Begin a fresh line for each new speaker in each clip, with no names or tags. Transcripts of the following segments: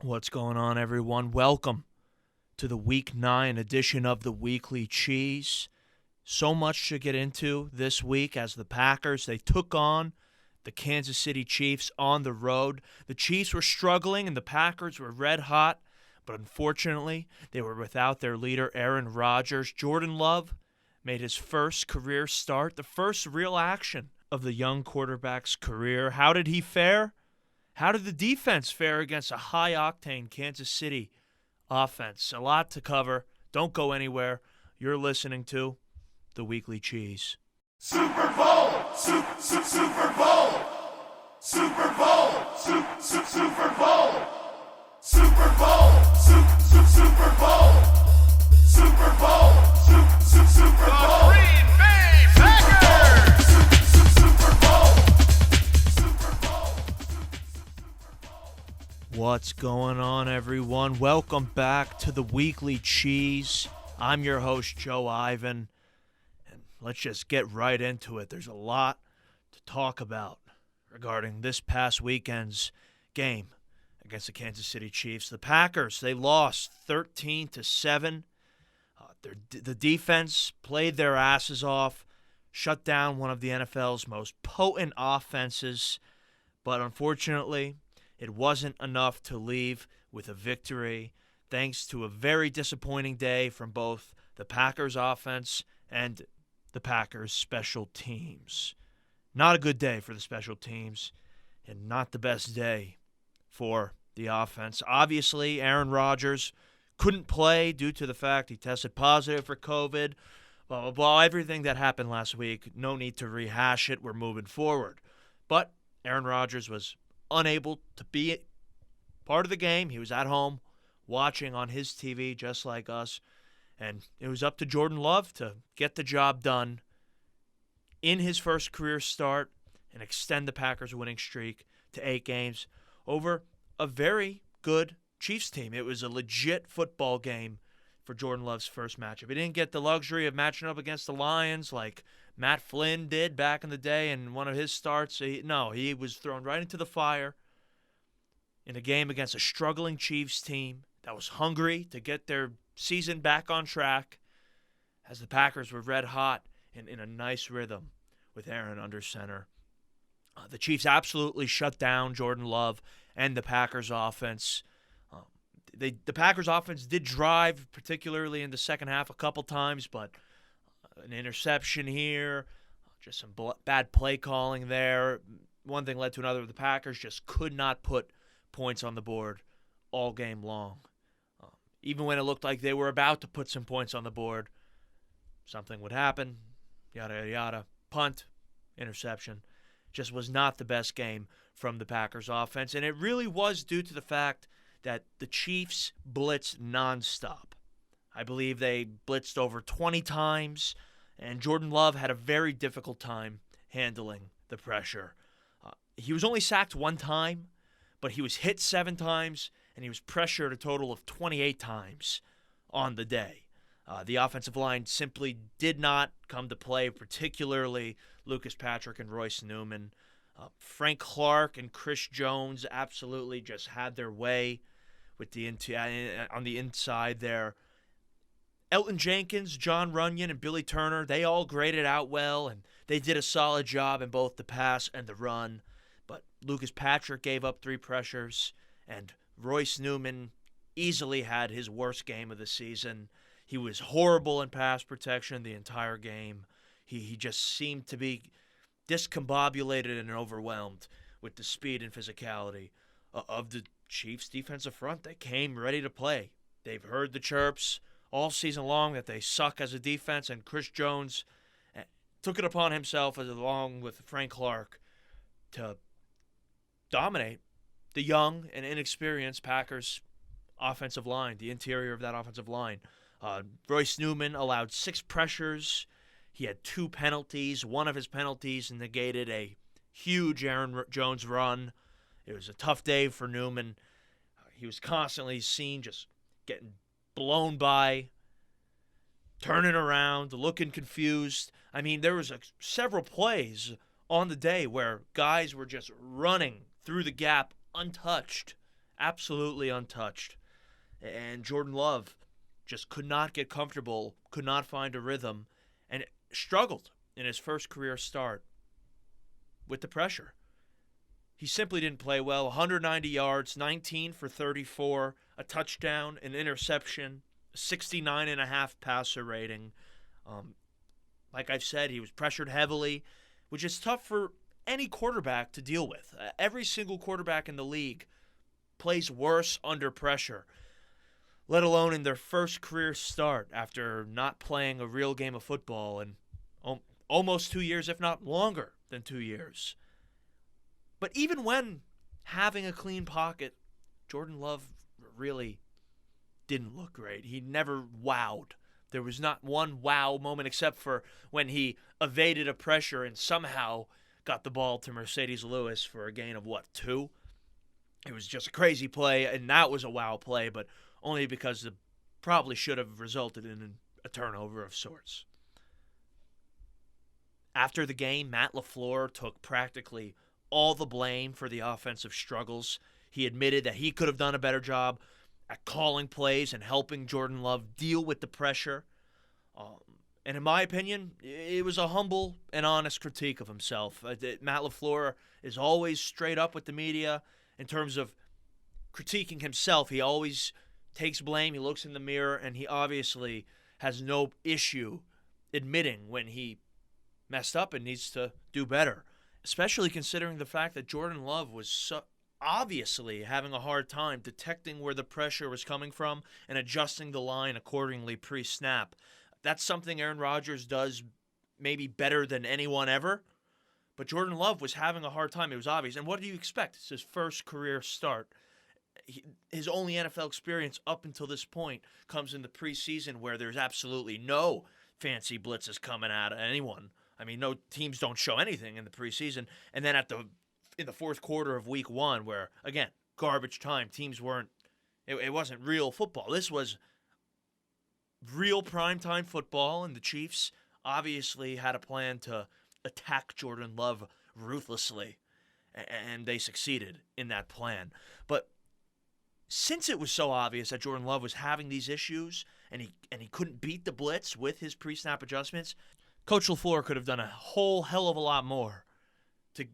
What's going on, everyone? Welcome to the Week 9 edition of the Weekly Cheese. So much to get into this week as the Packers, they took on the Kansas City Chiefs on the road. The Chiefs were struggling and the Packers were red hot, but unfortunately, they were without their leader, Aaron Rodgers. Jordan Love made his first career start, the first real action of the young quarterback's career. How did he fare? How did the defense fare against a high-octane Kansas City offense? A lot to cover. Don't go anywhere. You're listening to The Weekly Cheese.
Super Bowl! Super Bowl! Super Bowl! Super Bowl! Super Bowl! Super Bowl! Super Bowl! Super Bowl!
The Green Bay Packers!
Super Bowl! Super Bowl!
What's going on, everyone? Welcome back to The Weekly Cheese. I'm your host, Joe Ivan, and let's just get right into it. There's a lot to talk about regarding this past weekend's game against the Kansas City Chiefs. The Packers, they lost 13-7. The defense played their asses off, shut down one of the NFL's most potent offenses, but unfortunately, it wasn't enough to leave with a victory, thanks to a very disappointing day from both the Packers offense and the Packers special teams. Not a good day for the special teams, and not the best day for the offense. Obviously, Aaron Rodgers couldn't play due to the fact he tested positive for COVID, blah, blah, blah. Everything that happened last week, no need to rehash it. We're moving forward. But Aaron Rodgers was unable to be part of the game. He was at home watching on his TV just like us. And it was up to Jordan Love to get the job done in his first career start and extend the Packers' winning streak to 8 games over a very good Chiefs team. It was a legit football game for Jordan Love's first matchup. He didn't get the luxury of matching up against the Lions like Matt Flynn did back in the day in one of his starts. He was thrown right into the fire in a game against a struggling Chiefs team that was hungry to get their season back on track as the Packers were red hot and in a nice rhythm with Aaron under center. The Chiefs absolutely shut down Jordan Love and the Packers offense. The Packers offense did drive, particularly in the second half a couple times, but an interception here, just some bad play calling there. One thing led to another. The Packers just could not put points on the board all game long. Even when it looked like they were about to put some points on the board, something would happen, yada, yada, yada. Punt, interception. Just was not the best game from the Packers offense, and it really was due to the fact that the Chiefs blitzed nonstop. I believe they blitzed over 20 times, and Jordan Love had a very difficult time handling the pressure. He was only sacked 1 time, but he was hit 7 times, and he was pressured a total of 28 times on the day. The offensive line simply did not come to play, particularly Lucas Patrick and Royce Newman. Frank Clark and Chris Jones absolutely just had their way with on the inside there. Elton Jenkins, John Runyon, and Billy Turner, they all graded out well, and they did a solid job in both the pass and the run. But Lucas Patrick gave up 3 pressures, and Royce Newman easily had his worst game of the season. He was horrible in pass protection the entire game. He just seemed to be discombobulated and overwhelmed with the speed and physicality of the Chiefs' defensive front. They came ready to play. They've heard the chirps all season long that they suck as a defense, and Chris Jones took it upon himself, along with Frank Clark, to dominate the young and inexperienced Packers offensive line, the interior of that offensive line. Royce Newman allowed 6 pressures. He had 2 penalties. One of his penalties negated a huge Aaron Jones run. It was a tough day for Newman. He was constantly seen just getting blown by, turning around, looking confused. I mean, there was several plays on the day where guys were just running through the gap untouched absolutely untouched. And Jordan Love just could not get comfortable, could not find a rhythm, and struggled in his first career start with the pressure. He simply didn't play well. 190 yards, 19 for 34, a touchdown, an interception, 69.5 passer rating. Like I've said, he was pressured heavily, which is tough for any quarterback to deal with. Every single quarterback in the league plays worse under pressure, let alone in their first career start after not playing a real game of football in almost 2 years, if not longer than 2 years. But even when having a clean pocket, Jordan Love really didn't look great. He never wowed. There was not one wow moment except for when he evaded a pressure and somehow got the ball to Mercedes Lewis for a gain of, 2? It was just a crazy play, and that was a wow play, but only because it probably should have resulted in a turnover of sorts. After the game, Matt LaFleur took practically all the blame for the offensive struggles. He admitted that he could have done a better job at calling plays and helping Jordan Love deal with the pressure. And in my opinion, it was a humble and honest critique of himself. Matt LaFleur is always straight up with the media in terms of critiquing himself. He always takes blame, he looks in the mirror, and he obviously has no issue admitting when he messed up and needs to do better, especially considering the fact that Jordan Love was so obviously having a hard time detecting where the pressure was coming from and adjusting the line accordingly pre-snap. That's something Aaron Rodgers does maybe better than anyone ever, but Jordan Love was having a hard time. It was obvious. And what do you expect? It's his first career start. His only NFL experience up until this point comes in the preseason where there's absolutely no fancy blitzes coming at anyone. I mean, no teams don't show anything in the preseason. And then in the fourth quarter of week 1 where, again, garbage time, teams weren't – it wasn't real football. This was real primetime football, and the Chiefs obviously had a plan to attack Jordan Love ruthlessly, and they succeeded in that plan. But since it was so obvious that Jordan Love was having these issues and he couldn't beat the blitz with his pre-snap adjustments, Coach LaFleur could have done a whole hell of a lot more to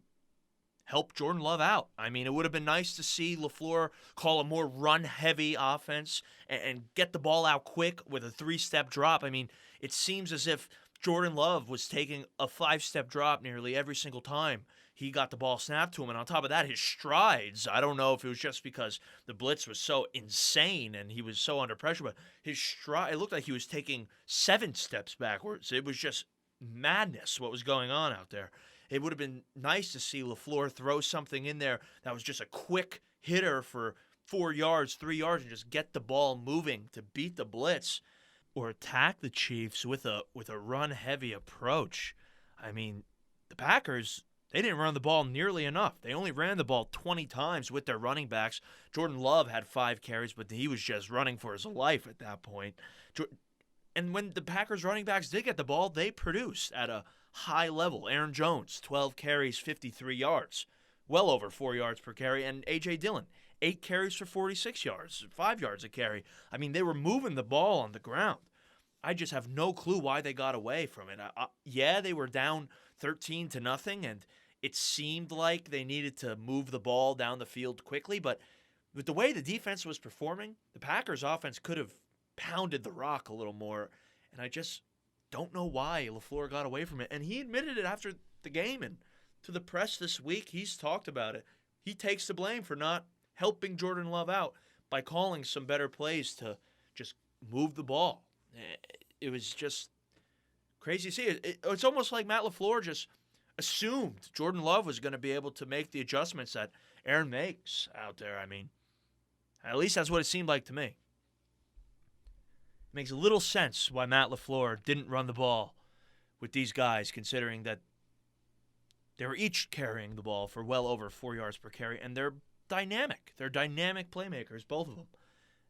help Jordan Love out. I mean, it would have been nice to see LaFleur call a more run-heavy offense and get the ball out quick with a 3-step drop. I mean, it seems as if Jordan Love was taking a 5-step drop nearly every single time he got the ball snapped to him. And on top of that, his strides, I don't know if it was just because the blitz was so insane and he was so under pressure, but his stride, it looked like he was taking 7 steps backwards. It was just madness what was going on out there. It would have been nice to see LaFleur throw something in there that was just a quick hitter for 4 yards, 3 yards, and just get the ball moving to beat the blitz or attack the Chiefs with a run-heavy approach. I mean, the Packers, they didn't run the ball nearly enough. They only ran the ball 20 times with their running backs. Jordan Love had 5 carries, but he was just running for his life at that point. And when the Packers running backs did get the ball, they produced at a high level. Aaron Jones, 12 carries, 53 yards, well over 4 yards per carry. And A.J. Dillon, 8 carries for 46 yards, 5 yards a carry. I mean, they were moving the ball on the ground. I just have no clue why they got away from it. Yeah, they were down 13-0, and it seemed like they needed to move the ball down the field quickly. But with the way the defense was performing, the Packers' offense could have pounded the rock a little more, and I just don't know why LaFleur got away from it. And he admitted it after the game, and to the press this week, he's talked about it. He takes the blame for not helping Jordan Love out by calling some better plays to just move the ball. It was just crazy to see. It's almost like Matt LaFleur just assumed Jordan Love was going to be able to make the adjustments that Aaron makes out there. I mean, at least that's what it seemed like to me. Makes a little sense why Matt LaFleur didn't run the ball with these guys, considering that they were each carrying the ball for well over 4 yards per carry, and they're dynamic. They're dynamic playmakers, both of them.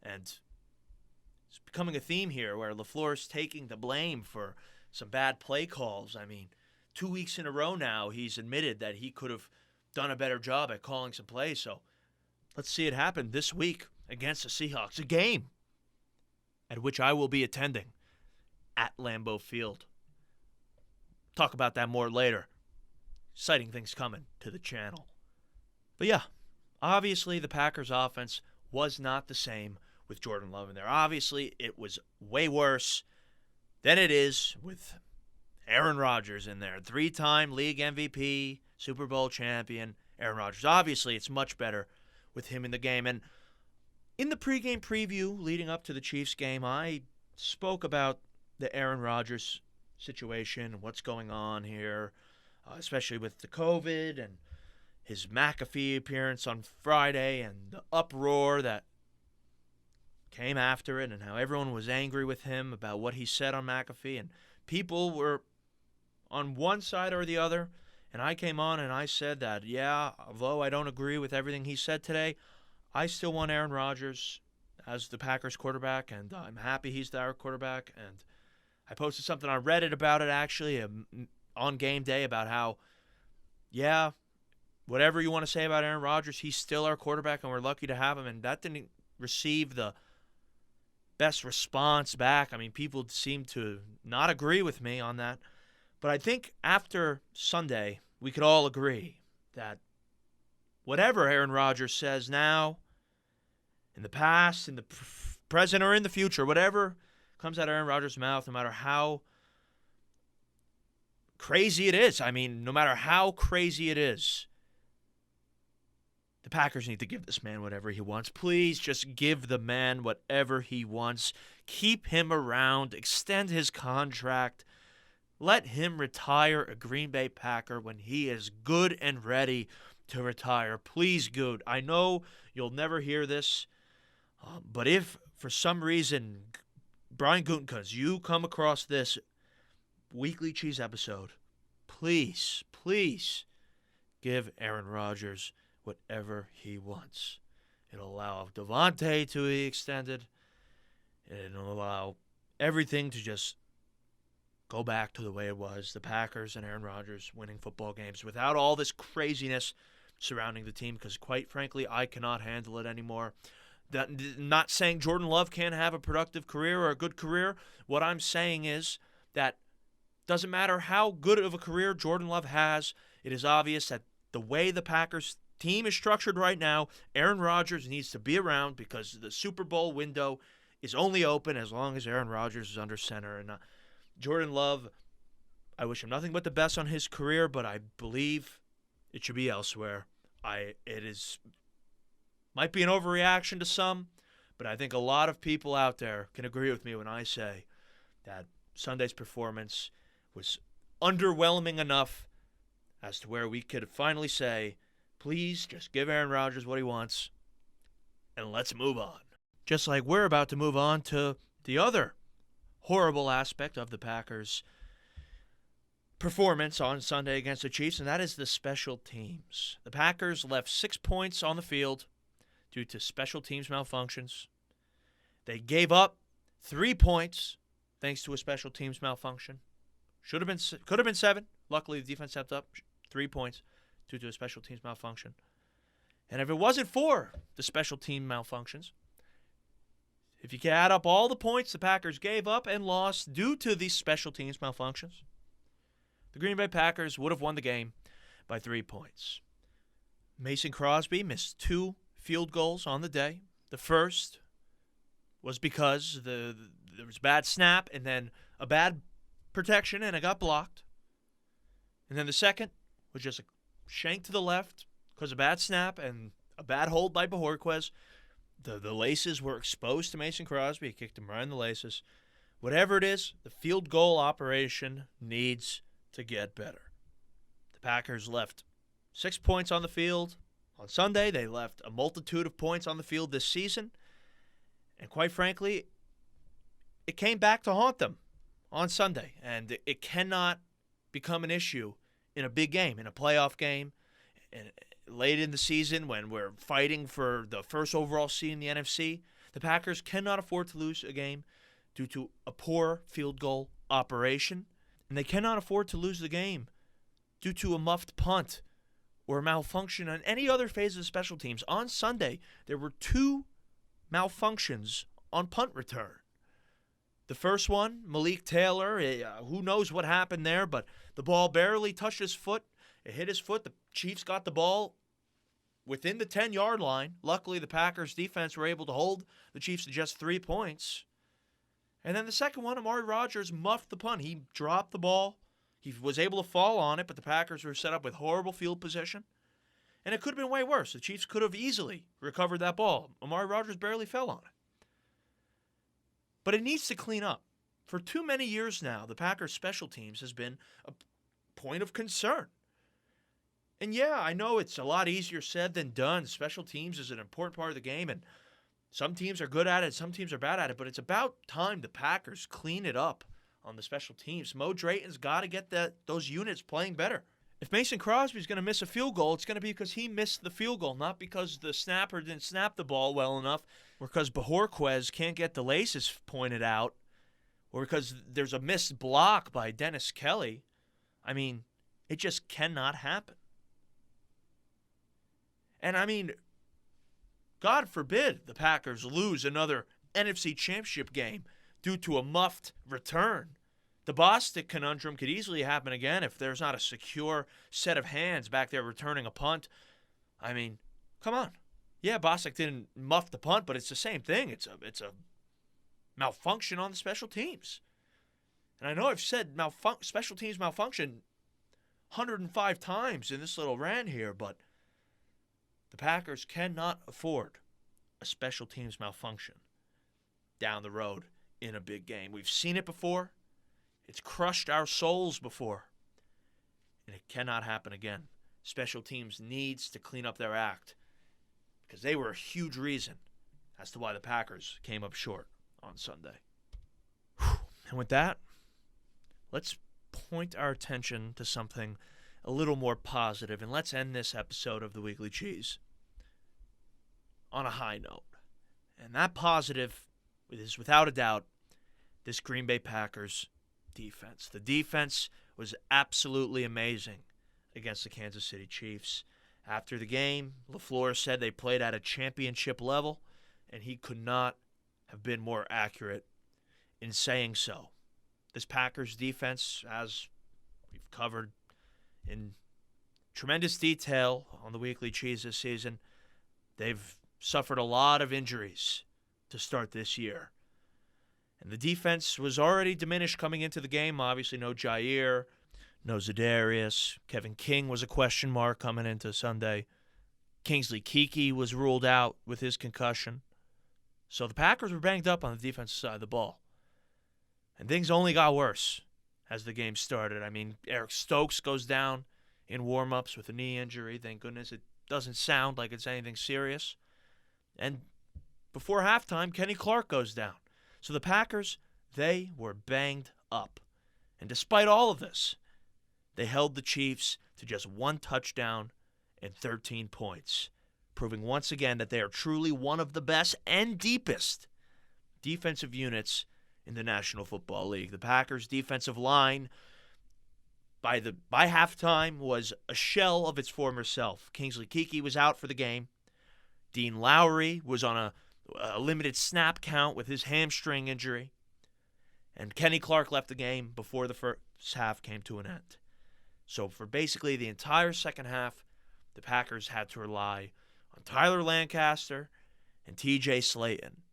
And it's becoming a theme here where LaFleur's taking the blame for some bad play calls. I mean, 2 weeks in a row now, he's admitted that he could have done a better job at calling some plays. So let's see it happen this week against the Seahawks, a game at which I will be attending at Lambeau Field. Talk about that more later. Exciting things coming to the channel. But yeah, obviously the Packers offense was not the same with Jordan Love in there. Obviously it was way worse than it is with Aaron Rodgers in there. 3-time league MVP, Super Bowl champion, Aaron Rodgers. Obviously it's much better with him in the game. And in the pregame preview leading up to the Chiefs game, I spoke about the Aaron Rodgers situation, what's going on here, especially with the COVID and his McAfee appearance on Friday and the uproar that came after it and how everyone was angry with him about what he said on McAfee. And people were on one side or the other. And I came on and I said that, yeah, although I don't agree with everything he said today, I still want Aaron Rodgers as the Packers quarterback, and I'm happy he's our quarterback. And I posted something on Reddit about it, actually, on game day, about how, yeah, whatever you want to say about Aaron Rodgers, he's still our quarterback, and we're lucky to have him. And that didn't receive the best response back. I mean, people seem to not agree with me on that. But I think after Sunday, we could all agree that whatever Aaron Rodgers says now, in the past, in the present, or in the future, whatever comes out of Aaron Rodgers' mouth, no matter how crazy it is, I mean, no matter how crazy it is, the Packers need to give this man whatever he wants. Please just give the man whatever he wants. Keep him around. Extend his contract. Let him retire a Green Bay Packer when he is good and ready to retire. Please, good. I know you'll never hear this, but if for some reason, Brian Gutekunst, you come across this Weekly Cheese episode, please, please give Aaron Rodgers whatever he wants. It'll allow Devontae to be extended. It'll allow everything to just go back to the way it was. The Packers and Aaron Rodgers winning football games without all this craziness surrounding the team, because quite frankly, I cannot handle it anymore. Not saying Jordan Love can't have a productive career or a good career. What I'm saying is that doesn't matter how good of a career Jordan Love has, it is obvious that the way the Packers team is structured right now, Aaron Rodgers needs to be around, because the Super Bowl window is only open as long as Aaron Rodgers is under center. And Jordan Love, I wish him nothing but the best on his career, but I believe it should be elsewhere. Might be an overreaction to some, but I think a lot of people out there can agree with me when I say that Sunday's performance was underwhelming enough as to where we could finally say, please just give Aaron Rodgers what he wants and let's move on. Just like we're about to move on to the other horrible aspect of the Packers' performance on Sunday against the Chiefs, and that is the special teams. The Packers left 6 points on the field due to special teams malfunctions. They gave up 3 points thanks to a special teams malfunction. Could have been 7. Luckily, the defense stepped up. 3 points due to a special teams malfunction. And if it wasn't for the special team malfunctions, if you can add up all the points the Packers gave up and lost due to these special teams malfunctions, the Green Bay Packers would have won the game by 3 points. Mason Crosby missed 2 field goals on the day. The first was because there was a bad snap and then a bad protection and it got blocked. And then the second was just a shank to the left because of a bad snap and a bad hold by Bojorquez. The laces were exposed to Mason Crosby. He kicked him right in the laces. Whatever it is, the field goal operation needs to get better. The Packers left 6 points on the field on Sunday. They left a multitude of points on the field this season. And quite frankly, it came back to haunt them on Sunday. And it cannot become an issue in a big game, in a playoff game, and late in the season when we're fighting for the first overall seed in the NFC. The Packers cannot afford to lose a game due to a poor field goal operation. And they cannot afford to lose the game due to a muffed punt or malfunction on any other phase of special teams. On Sunday, there were 2 malfunctions on punt return. The first one, Malik Taylor, who knows what happened there, but the ball barely touched his foot. It hit his foot. The Chiefs got the ball within the 10-yard line. Luckily, the Packers defense were able to hold the Chiefs to just 3 points. And then the second one, Amari Rodgers muffed the punt. He dropped the ball. He was able to fall on it, but the Packers were set up with horrible field position. And it could have been way worse. The Chiefs could have easily recovered that ball. Amari Rodgers barely fell on it. But it needs to clean up. For too many years now, the Packers' special teams has been a point of concern. And yeah, I know it's a lot easier said than done. Special teams is an important part of the game, and some teams are good at it, some teams are bad at it, but it's about time the Packers clean it up on the special teams. Mo Drayton's got to get those units playing better. If Mason Crosby's going to miss a field goal, it's going to be because he missed the field goal, not because the snapper didn't snap the ball well enough, or because Bajorquez can't get the laces pointed out, or because there's a missed block by Dennis Kelly. I mean, it just cannot happen. And I mean, God forbid the Packers lose another NFC Championship game due to a muffed return. The Bostic conundrum could easily happen again if there's not a secure set of hands back there returning a punt. I mean, come on. Yeah, Bostic didn't muff the punt, but it's the same thing. It's a malfunction on the special teams. And I know I've said special teams malfunction 105 times in this little rant here, but the Packers cannot afford a special teams malfunction down the road in a big game. We've seen it before. It's crushed our souls before. And it cannot happen again. Special teams needs to clean up their act because they were a huge reason as to why the Packers came up short on Sunday. And with that, let's point our attention to something a little more positive, and let's end this episode of the Weekly Cheese on a high note. And that positive is, without a doubt, this Green Bay Packers defense. The defense was absolutely amazing against the Kansas City Chiefs. After the game, LaFleur said they played at a championship level, and he could not have been more accurate in saying so. This Packers defense, as we've covered in tremendous detail on the Weekly Cheese this season, they've suffered a lot of injuries to start this year. And the defense was already diminished coming into the game. Obviously, no Jair, no Za'Darius. Kevin King was a question mark coming into Sunday. Kingsley Keke was ruled out with his concussion. So the Packers were banged up on the defensive side of the ball. And things only got worse as the game started. I mean, Eric Stokes goes down in warm-ups with a knee injury. Thank goodness it doesn't sound like it's anything serious. And before halftime, Kenny Clark goes down. So the Packers, they were banged up. And despite all of this, they held the Chiefs to just 1 touchdown and 13 points, proving once again that they are truly one of the best and deepest defensive units in the National Football League. The Packers' defensive line by halftime was a shell of its former self. Kingsley Keke was out for the game. Dean Lowry was on a limited snap count with his hamstring injury. And Kenny Clark left the game before the first half came to an end. So for basically the entire second half, the Packers had to rely on Tyler Lancaster and TJ Slayton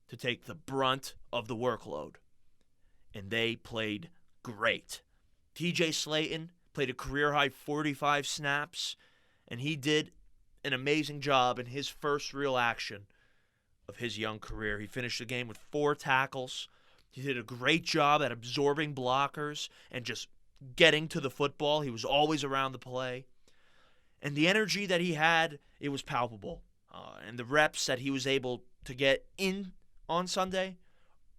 to take the brunt of the workload. And they played great. TJ Slayton played a career-high 45 snaps, and he did an amazing job in his first real action of his young career. He finished the game with 4 tackles. He did a great job at absorbing blockers and just getting to the football. He was always around the play. And the energy that he had, it was palpable. And the reps that he was able to get in on Sunday,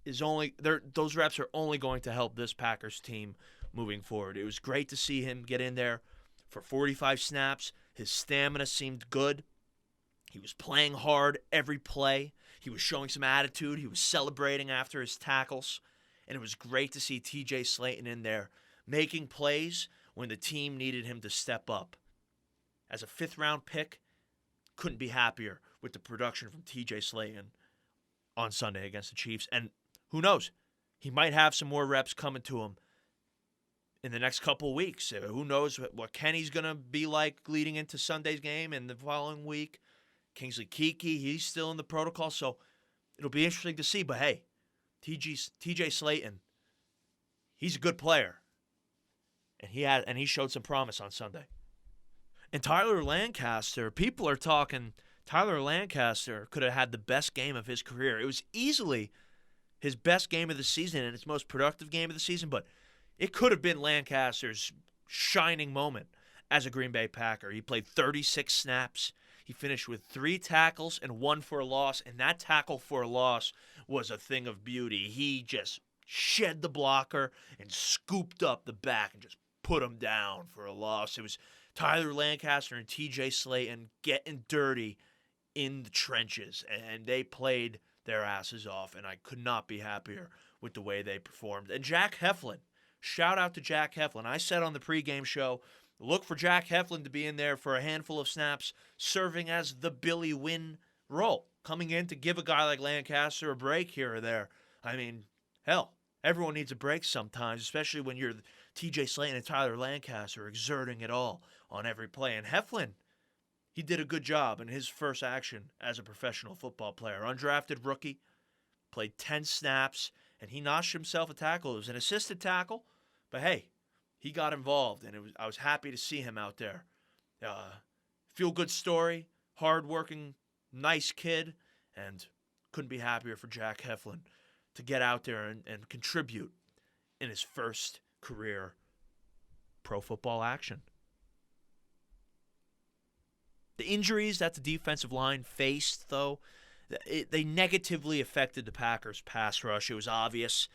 those reps are only going to help this Packers team moving forward. It was great to see him get in there for 45 snaps. His stamina seemed good. He was playing hard every play. He was showing some attitude. He was celebrating after his tackles. And it was great to see TJ Slayton in there making plays when the team needed him to step up. as a 5th-round pick, couldn't be happier with the production from TJ Slayton on Sunday against the Chiefs. And who knows? He might have some more reps coming to him in the next couple of weeks. Who knows what Kenny's going to be like leading into Sunday's game and the following week. Kingsley Keke, he's still in the protocol, so it'll be interesting to see. But hey, TJ Slayton, he's a good player. And he showed some promise on Sunday. And Tyler Lancaster, people are talking Tyler Lancaster could have had the best game of his career. It was easily his best game of the season and his most productive game of the season, but it could have been Lancaster's shining moment as a Green Bay Packer. He played 36 snaps. He finished with 3 tackles and 1 for a loss, and that tackle for a loss was a thing of beauty. He just shed the blocker and scooped up the back and just put him down for a loss. It was Tyler Lancaster and TJ Slayton getting dirty in the trenches, and they played their asses off, and I could not be happier with the way they performed. And Jack Heflin, shout out to Jack Heflin. I said on the pregame show, look for Jack Heflin to be in there for a handful of snaps, serving as the Billy Wynn role, coming in to give a guy like Lancaster a break here or there. I mean, hell, everyone needs a break sometimes, especially when you're TJ Slayton and Tyler Lancaster exerting it all on every play. And Heflin, he did a good job in his first action as a professional football player. Undrafted rookie, played 10 snaps, and he notched himself a tackle. It was an assisted tackle, but hey, he got involved, and I was happy to see him out there. Feel-good story, hard-working, nice kid, and couldn't be happier for Jack Heflin to get out there and contribute in his first career pro football action. The injuries that the defensive line faced, though, they negatively affected the Packers' pass rush. It was obvious.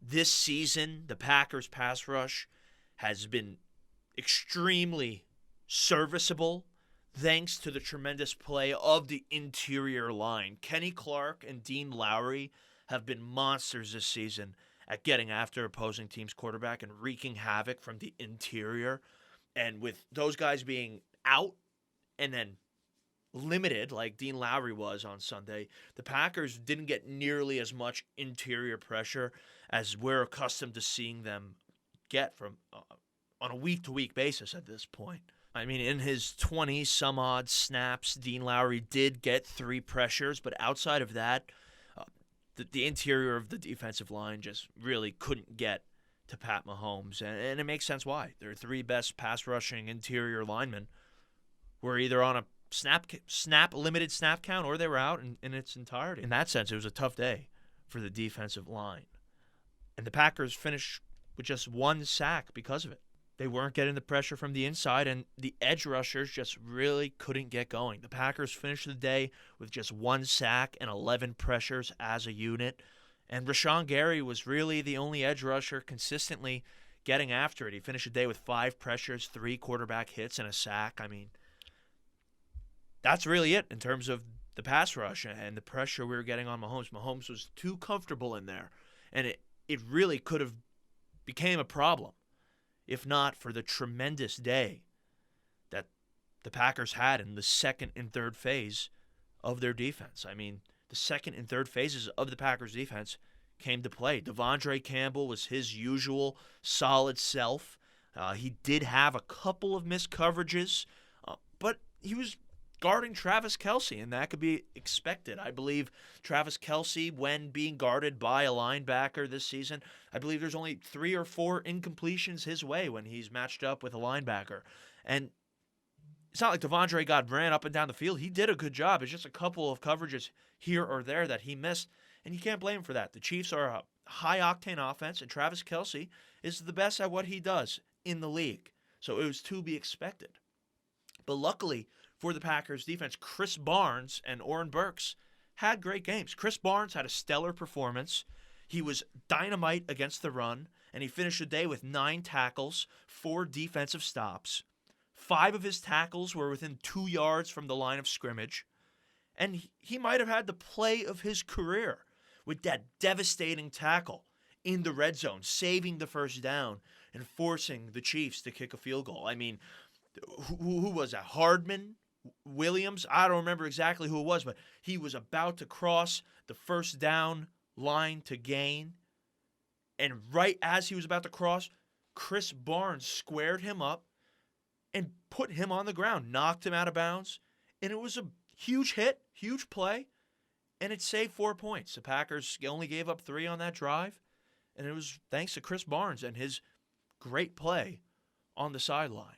This season, the Packers' pass rush has been extremely serviceable thanks to the tremendous play of the interior line. Kenny Clark and Dean Lowry have been monsters this season at getting after opposing teams' quarterback and wreaking havoc from the interior. And with those guys being out and then limited like Dean Lowry was on Sunday, the Packers didn't get nearly as much interior pressure as we're accustomed to seeing them get from on a week-to-week basis at this point. I mean, in his 20-some-odd snaps, Dean Lowry did get 3 pressures, but outside of that, the interior of the defensive line just really couldn't get to Pat Mahomes, and it makes sense why. Their 3 best pass-rushing interior linemen were either on a limited snap count, or they were out in its entirety. In that sense, it was a tough day for the defensive line. And the Packers finished with just 1 sack because of it. They weren't getting the pressure from the inside, and the edge rushers just really couldn't get going. The Packers finished the day with just 1 sack and 11 pressures as a unit. And Rashawn Gary was really the only edge rusher consistently getting after it. He finished the day with 5 pressures, 3 quarterback hits, and a sack. I mean, that's really it in terms of the pass rush and the pressure we were getting on Mahomes. Mahomes was too comfortable in there, and it really could have became a problem if not for the tremendous day that the Packers had in the second and third phase of their defense. I mean, the second and third phases of the Packers defense came to play. Devondre Campbell was his usual solid self. He did have a couple of missed coverages, but he was guarding Travis Kelce, and that could be expected. I believe Travis Kelce, when being guarded by a linebacker this season, I believe there's only 3 or 4 incompletions his way when he's matched up with a linebacker. And it's not like Devondre ran up and down the field. He did a good job. It's just a couple of coverages here or there that he missed, and you can't blame him for that. The Chiefs are a high-octane offense, and Travis Kelce is the best at what he does in the league. So it was to be expected. But luckily for the Packers defense, Chris Barnes and Oren Burks had great games. Chris Barnes had a stellar performance. He was dynamite against the run, and he finished the day with 9 tackles, 4 defensive stops. 5 of his tackles were within 2 yards from the line of scrimmage. And he might have had the play of his career with that devastating tackle in the red zone, saving the first down and forcing the Chiefs to kick a field goal. I mean, who was that? Hardman? Williams? I don't remember exactly who it was, but he was about to cross the first down line to gain. And right as he was about to cross, Chris Barnes squared him up and put him on the ground, knocked him out of bounds. And it was a huge hit, huge play, and it saved 4 points. The Packers only gave up 3 on that drive, and it was thanks to Chris Barnes and his great play on the sideline.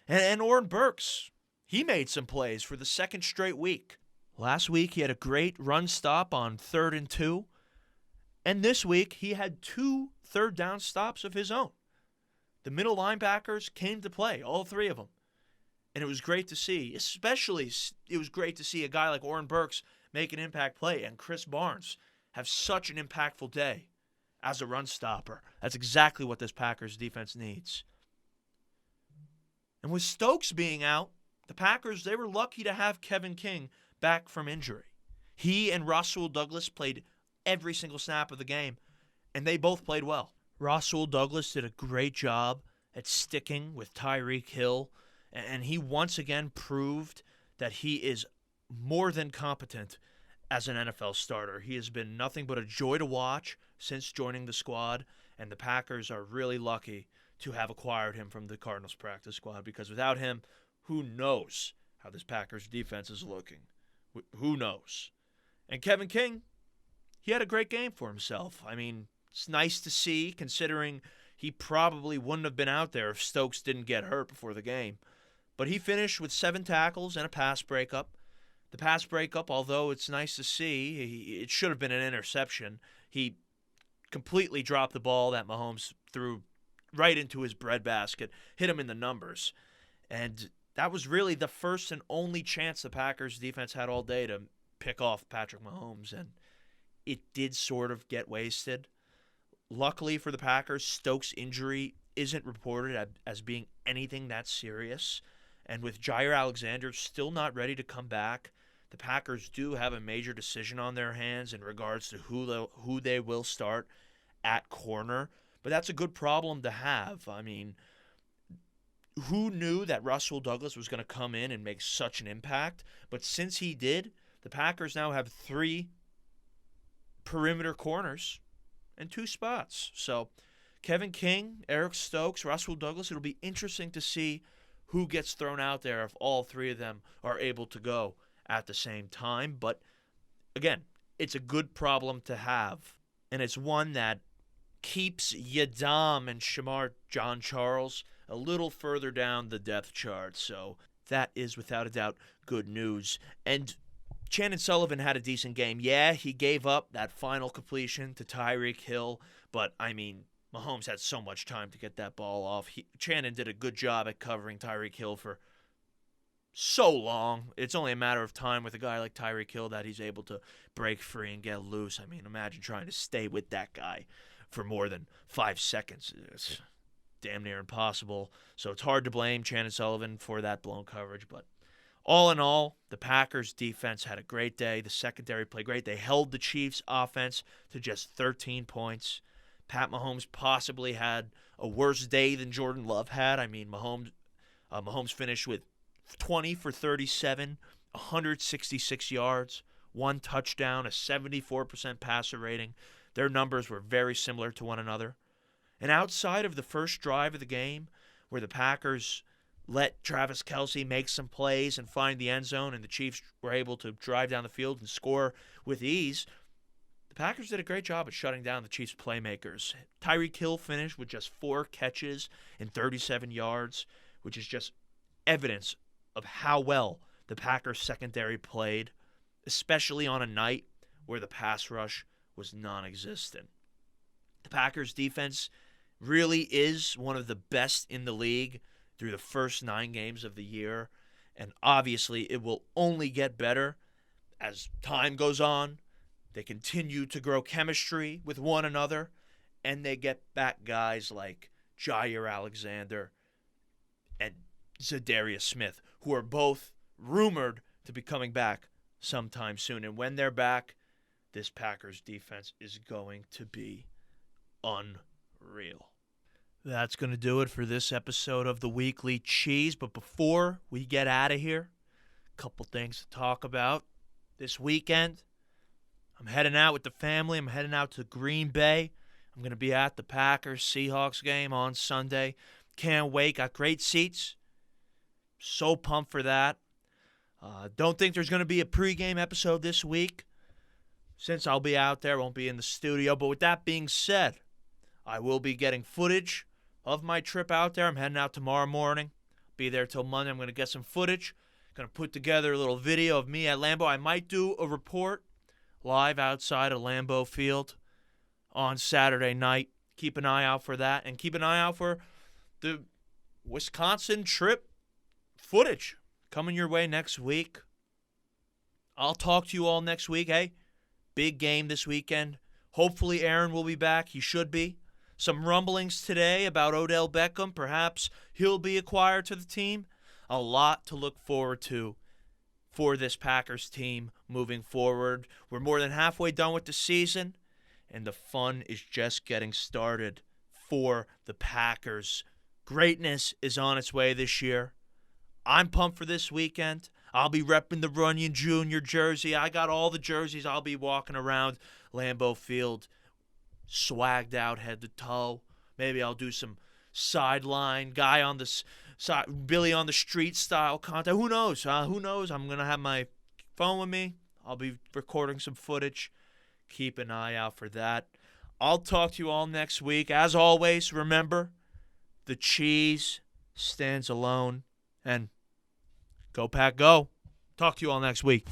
And Oren Burks, he made some plays for the second straight week. Last week, he had a great run stop on 3rd and 2. And this week, he had 2 third down stops of his own. The middle linebackers came to play, all 3 of them. And it was great to see. Especially, it was great to see a guy like Oren Burks make an impact play and Chris Barnes have such an impactful day as a run stopper. That's exactly what this Packers defense needs. And with Stokes being out, the Packers, they were lucky to have Kevin King back from injury. He and Rasul Douglas played every single snap of the game, and they both played well. Rasul Douglas did a great job at sticking with Tyreek Hill, and he once again proved that he is more than competent as an NFL starter. He has been nothing but a joy to watch since joining the squad, and the Packers are really lucky to have acquired him from the Cardinals practice squad, because without him, who knows how this Packers defense is looking? Who knows? And Kevin King, he had a great game for himself. I mean, it's nice to see, considering he probably wouldn't have been out there if Stokes didn't get hurt before the game. But he finished with 7 tackles and a pass breakup. The pass breakup, although it's nice to see, it should have been an interception. He completely dropped the ball that Mahomes threw right into his breadbasket, hit him in the numbers. And that was really the first and only chance the Packers defense had all day to pick off Patrick Mahomes, and it did sort of get wasted. Luckily for the Packers, Stokes' injury isn't reported as being anything that serious. And with Jair Alexander still not ready to come back, the Packers do have a major decision on their hands in regards to who they will start at corner. But that's a good problem to have. I mean, who knew that Rasul Douglas was going to come in and make such an impact? But since he did, the Packers now have 3 perimeter corners and 2 spots. So Kevin King, Eric Stokes, Rasul Douglas, it'll be interesting to see who gets thrown out there if all 3 of them are able to go at the same time. But again, it's a good problem to have, and it's one that keeps Yadam and Shamar John Charles a little further down the depth chart. So that is without a doubt good news. And Chandon Sullivan had a decent game. Yeah, he gave up that final completion to Tyreek Hill, but I mean, Mahomes had so much time to get that ball off. Chandon did a good job at covering Tyreek Hill for so long. It's only a matter of time with a guy like Tyreek Hill that he's able to break free and get loose. I mean, imagine trying to stay with that guy for more than 5 seconds. It's damn near impossible. So it's hard to blame Chandon Sullivan for that blown coverage. But all in all, the Packers defense had a great day. The secondary played great. They held the Chiefs offense to just 13 points. Pat Mahomes possibly had a worse day than Jordan Love had. I mean, Mahomes finished with 20 for 37, 166 yards, 1 touchdown, a 74% passer rating. Their numbers were very similar to one another. And outside of the first drive of the game, where the Packers let Travis Kelce make some plays and find the end zone, and the Chiefs were able to drive down the field and score with ease, the Packers did a great job at shutting down the Chiefs' playmakers. Tyreek Hill finished with just 4 catches and 37 yards, which is just evidence of how well the Packers' secondary played, especially on a night where the pass rush was non-existent. The Packers' defense really is one of the best in the league through the first 9 games of the year, and obviously it will only get better as time goes on. They continue to grow chemistry with one another, and they get back guys like Jair Alexander and Zadarius Smith, who are both rumored to be coming back sometime soon. And when they're back, this Packers defense is going to be unreal. That's going to do it for this episode of the Weekly Cheese. But before we get out of here, a couple things to talk about. This weekend, I'm heading out with the family. I'm heading out to Green Bay. I'm going to be at the Packers-Seahawks game on Sunday. Can't wait. Got great seats. So pumped for that. Don't think there's going to be a pregame episode this week since I'll be out there. Won't be in the studio. But with that being said, I will be getting footage of my trip out there. I'm heading out tomorrow morning. Be there till Monday. I'm going to get some footage. Going to put together a little video of me at Lambeau. I might do a report live outside of Lambeau Field on Saturday night. Keep an eye out for that. And keep an eye out for the Wisconsin trip footage coming your way next week. I'll talk to you all next week. Hey, big game this weekend. Hopefully Aaron will be back. He should be. Some rumblings today about Odell Beckham. Perhaps he'll be acquired to the team. A lot to look forward to for this Packers team moving forward. We're more than halfway done with the season, and the fun is just getting started for the Packers. Greatness is on its way this year. I'm pumped for this weekend. I'll be repping the Runyon Jr. jersey. I got all the jerseys. I'll be walking around Lambeau Field swagged out head to toe. Maybe I'll do some sideline guy on the side, Billy on the street style content. Who knows? Who knows? I'm going to have my phone with me. I'll be recording some footage. Keep an eye out for that. I'll talk to you all next week. As always, remember, the cheese stands alone. And go Pack, go. Talk to you all next week.